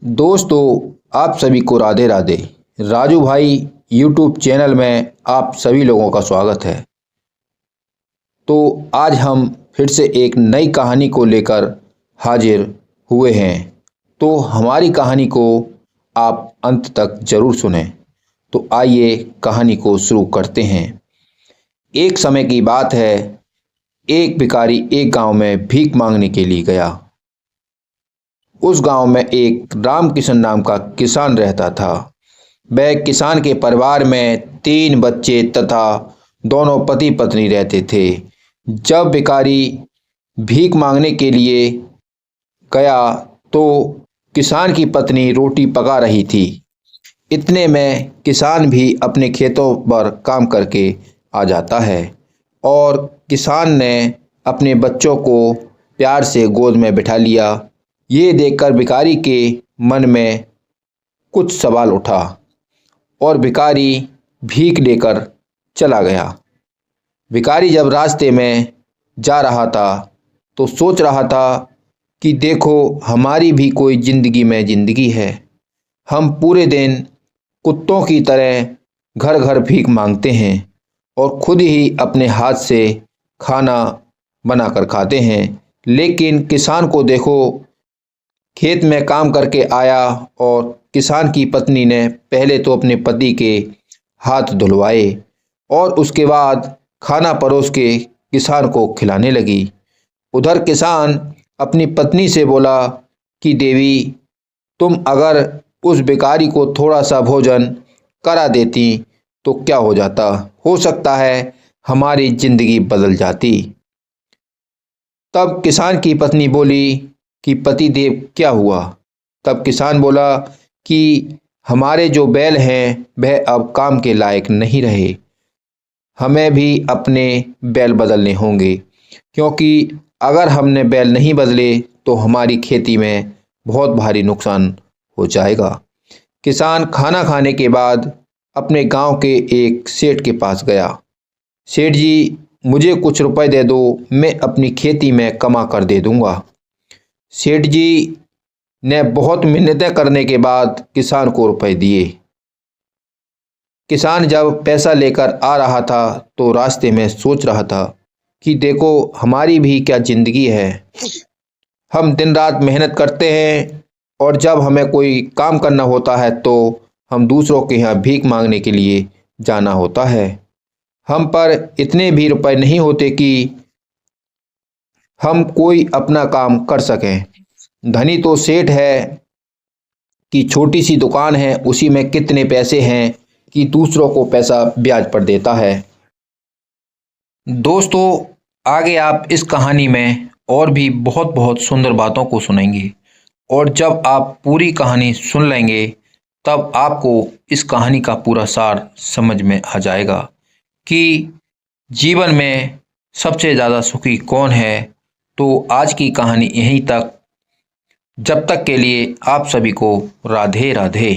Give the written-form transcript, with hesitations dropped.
दोस्तों, आप सभी को राधे राधे। राजू भाई यूट्यूब चैनल में आप सभी लोगों का स्वागत है। तो आज हम फिर से एक नई कहानी को लेकर हाजिर हुए हैं। तो हमारी कहानी को आप अंत तक जरूर सुनें। तो आइए कहानी को शुरू करते हैं। एक समय की बात है, एक भिखारी एक गांव में भीख मांगने के लिए गया। उस गांव में एक रामकिशन नाम का किसान रहता था। वह किसान के परिवार में 3 बच्चे तथा दोनों पति पत्नी रहते थे। जब भिखारी भीख मांगने के लिए गया तो किसान की पत्नी रोटी पका रही थी। इतने में किसान भी अपने खेतों पर काम करके आ जाता है और किसान ने अपने बच्चों को प्यार से गोद में बिठा लिया। ये देखकर भिखारी के मन में कुछ सवाल उठा और भिखारी भीख लेकर चला गया। भिखारी जब रास्ते में जा रहा था तो सोच रहा था कि देखो, हमारी भी कोई जिंदगी में जिंदगी है। हम पूरे दिन कुत्तों की तरह घर घर भीख मांगते हैं और खुद ही अपने हाथ से खाना बनाकर खाते हैं। लेकिन किसान को देखो, खेत में काम करके आया और किसान की पत्नी ने पहले तो अपने पति के हाथ धुलवाए और उसके बाद खाना परोस के किसान को खिलाने लगी। उधर किसान अपनी पत्नी से बोला कि देवी, तुम अगर उस भिखारी को थोड़ा सा भोजन करा देती तो क्या हो जाता, हो सकता है हमारी जिंदगी बदल जाती। तब किसान की पत्नी बोली कि पति देव, क्या हुआ? तब किसान बोला कि हमारे जो बैल हैं वह अब काम के लायक नहीं रहे। हमें भी अपने बैल बदलने होंगे, क्योंकि अगर हमने बैल नहीं बदले तो हमारी खेती में बहुत भारी नुकसान हो जाएगा। किसान खाना खाने के बाद अपने गांव के एक सेठ के पास गया। सेठ जी, मुझे कुछ रुपए दे दो, मैं अपनी खेती में कमा कर दे दूंगा। सेठ जी ने बहुत मिन्नतें करने के बाद किसान को रुपए दिए। किसान जब पैसा लेकर आ रहा था तो रास्ते में सोच रहा था कि देखो, हमारी भी क्या जिंदगी है। हम दिन रात मेहनत करते हैं और जब हमें कोई काम करना होता है तो हम दूसरों के यहाँ भीख मांगने के लिए जाना होता है। हम पर इतने भी रुपए नहीं होते कि हम कोई अपना काम कर सकें। धनी तो सेठ है कि छोटी सी दुकान है, उसी में कितने पैसे हैं कि दूसरों को पैसा ब्याज पर देता है। दोस्तों, आगे आप इस कहानी में और भी बहुत बहुत सुंदर बातों को सुनेंगे और जब आप पूरी कहानी सुन लेंगे तब आपको इस कहानी का पूरा सार समझ में आ जाएगा कि जीवन में सबसे ज़्यादा सुखी कौन है। तो आज की कहानी यहीं तक। जब तक के लिए आप सभी को राधे राधे।